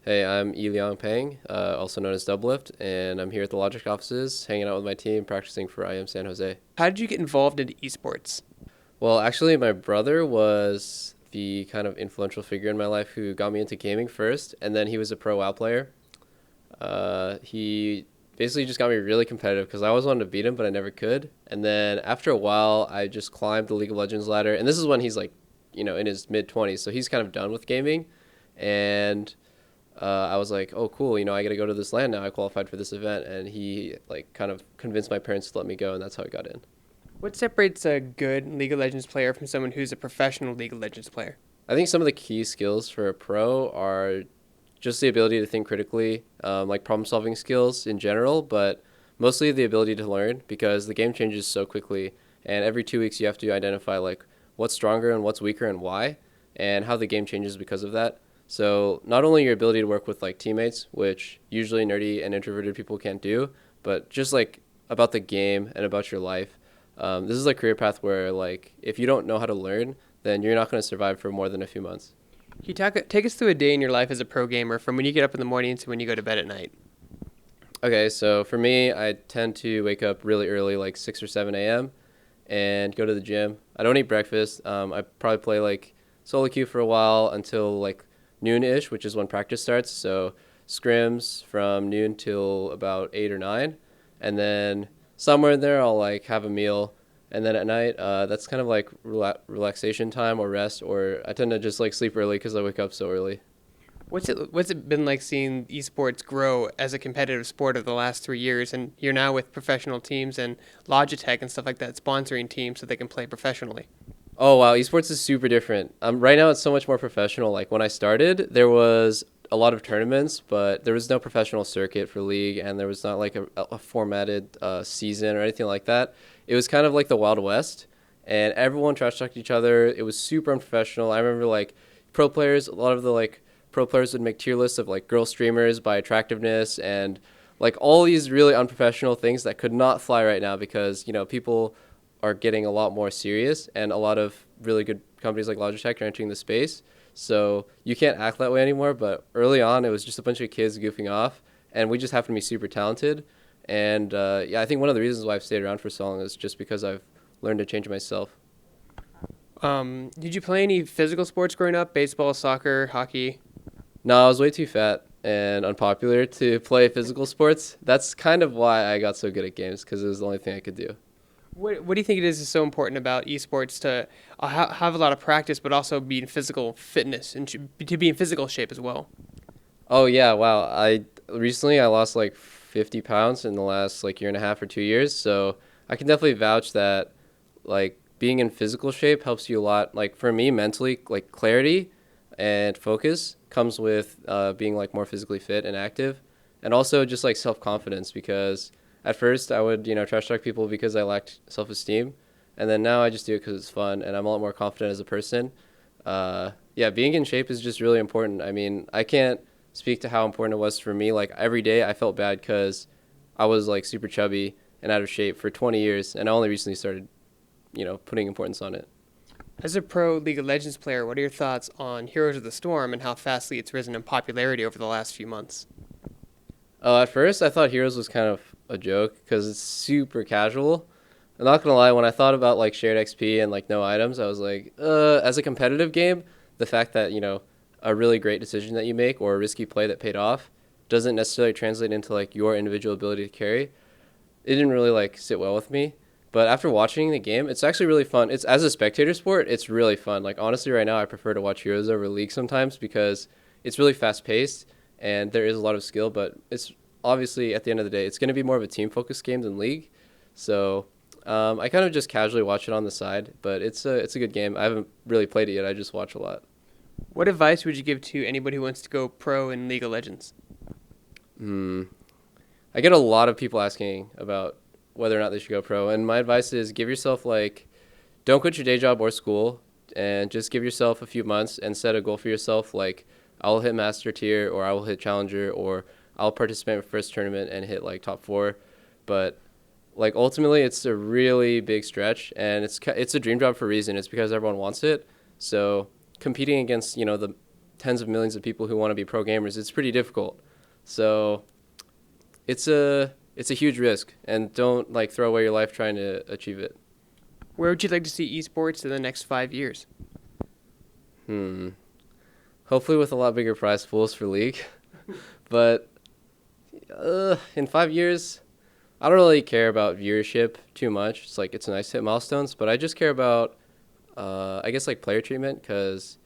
Hey, I'm Yiliang Peng, also known as Doublelift, and I'm here at the Logitech offices, hanging out with my team, practicing for IM San Jose. How did you get involved into esports? Well, actually, my brother was the kind of influential figure in my life who got me into gaming first, and then he was a pro WoW player. He basically just got me really competitive because I always wanted to beat him, but I never could. And then after a while, I just climbed the League of Legends ladder, and this is when he's like, in his mid 20s, so he's kind of done with gaming, and I was like, oh, cool, I got to go to this land now. I qualified for this event, and he like kind of convinced my parents to let me go, and that's how I got in. What separates a good League of Legends player from someone who's a professional League of Legends player? I think some of the key skills for a pro are just the ability to think critically, like problem solving skills in general, but mostly the ability to learn because the game changes so quickly, and every 2 weeks you have to identify like what's stronger and what's weaker and why, and how the game changes because of that. So not only your ability to work with like teammates, which usually nerdy and introverted people can't do, but just like about the game and about your life. This is a career path where like if you don't know how to learn, then you're not going to survive for more than a few months. Can you take us through a day in your life as a pro gamer from when you get up in the morning to when you go to bed at night? Okay, so for me, I tend to wake up really early, like 6 or 7 a.m., and go to the gym. I don't eat breakfast. I probably play like solo queue for a while until like noon-ish, which is when practice starts. So scrims from noon till about 8 or 9. And then somewhere in there, I'll like have a meal. And then at night, that's kind of like relaxation time or rest, or I tend to just like sleep early because I wake up so early. What's it been like seeing esports grow as a competitive sport over the last 3 years, and you're now with professional teams and Logitech and stuff like that sponsoring teams so they can play professionally? Oh wow, esports is super different. Right now it's so much more professional. Like when I started, there was a lot of tournaments, but there was no professional circuit for league, and there was not like a formatted season or anything like that. It was kind of like the Wild West, and everyone trash talked each other. It was super unprofessional. I remember like pro players, a lot of the like pro players would make tier lists of like girl streamers by attractiveness and like all these really unprofessional things that could not fly right now because people are getting a lot more serious, and a lot of really good companies like Logitech are entering the space. So you can't act that way anymore. But early on, it was just a bunch of kids goofing off, and we just happened to be super talented. And yeah, I think one of the reasons why I've stayed around for so long is just because I've learned to change myself. Did you play any physical sports growing up? Baseball, soccer, hockey? No, I was way too fat and unpopular to play physical sports. That's kind of why I got so good at games because it was the only thing I could do. What do you think it is so important about esports to have a lot of practice, but also be in physical fitness and to be in physical shape as well? Oh yeah, wow. I lost like 50 pounds in the last like year and a half or 2 years, so I can definitely vouch that like being in physical shape helps you a lot. Like for me, mentally, like clarity and focus comes with being like more physically fit and active, and also just like self confidence because at first I would trash talk people because I lacked self esteem, and then now I just do it because it's fun and I'm a lot more confident as a person. Yeah, being in shape is just really important. I mean, I can't speak to how important it was for me. Like every day I felt bad because I was like super chubby and out of shape for 20 years, and I only recently started putting importance on it. As a pro League of Legends player, what are your thoughts on Heroes of the Storm and how fastly it's risen in popularity over the last few months? At first, I thought Heroes was kind of a joke because it's super casual. I'm not gonna lie, when I thought about like shared XP and like no items, I was like, as a competitive game, the fact that a really great decision that you make or a risky play that paid off doesn't necessarily translate into like your individual ability to carry. It didn't really like sit well with me. But after watching the game, it's actually really fun. It's as a spectator sport, it's really fun. Like honestly, right now, I prefer to watch Heroes over League sometimes because it's really fast paced and there is a lot of skill. But it's obviously at the end of the day, it's going to be more of a team focused game than League. So I kind of just casually watch it on the side. But it's a good game. I haven't really played it yet. I just watch a lot. What advice would you give to anybody who wants to go pro in League of Legends? Hmm. I get a lot of people asking about whether or not they should go pro, and my advice is give yourself like don't quit your day job or school, and just give yourself a few months and set a goal for yourself like I'll hit master tier or I will hit challenger or I'll participate in first tournament and hit like top 4. But like ultimately it's a really big stretch, and it's a dream job for a reason. It's because everyone wants it. So competing against the tens of millions of people who want to be pro gamers, it's pretty difficult. So it's a huge risk, and don't like throw away your life trying to achieve it. Where would you like to see esports in the next 5 years? Hmm. Hopefully with a lot bigger prize pools for League. But in 5 years, I don't really care about viewership too much. It's like it's nice to hit milestones, but I just care about, I guess, like player treatment, because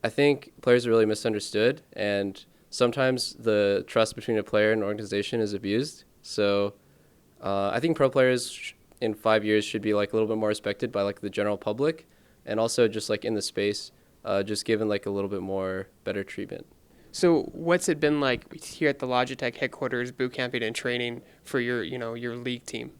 I think players are really misunderstood, and sometimes the trust between a player and an organization is abused. So I think pro players in 5 years should be like a little bit more respected by like the general public, and also just like in the space, just given like a little bit more better treatment. So what's it been like here at the Logitech headquarters, boot camping and training for your, your league team?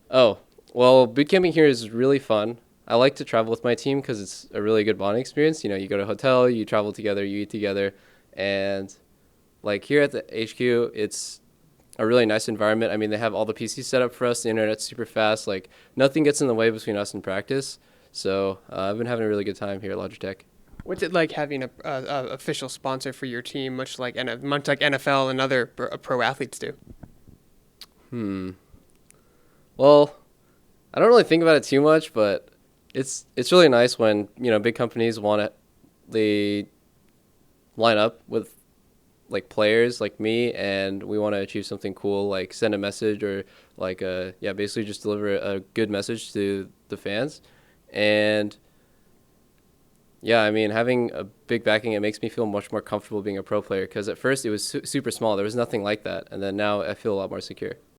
Oh, well, boot camping here is really fun. I like to travel with my team because it's a really good bonding experience. You know, you go to a hotel, you travel together, you eat together, and like here at the HQ, it's a really nice environment. I mean, they have all the PCs set up for us. The internet's super fast. Like nothing gets in the way between us and practice. So I've been having a really good time here at Logitech. What's it like having a official sponsor for your team, much like NFL and other pro athletes do? Hmm. Well, I don't really think about it too much, but it's really nice when big companies want to they line up with like players like me, and we want to achieve something cool, like send a message, or like basically just deliver a good message to the fans. And yeah, I mean, having a big backing, it makes me feel much more comfortable being a pro player, because at first it was super small. There was nothing like that. And then now I feel a lot more secure.